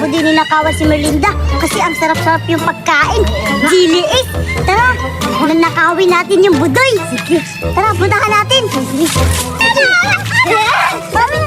ko din ninakawan si Merlinda kasi ang sarap-sarap yung pagkain. Chili Ace, tara, nanakawin natin yung budoy. Sige, tara, puntahan natin. Tara! Mami,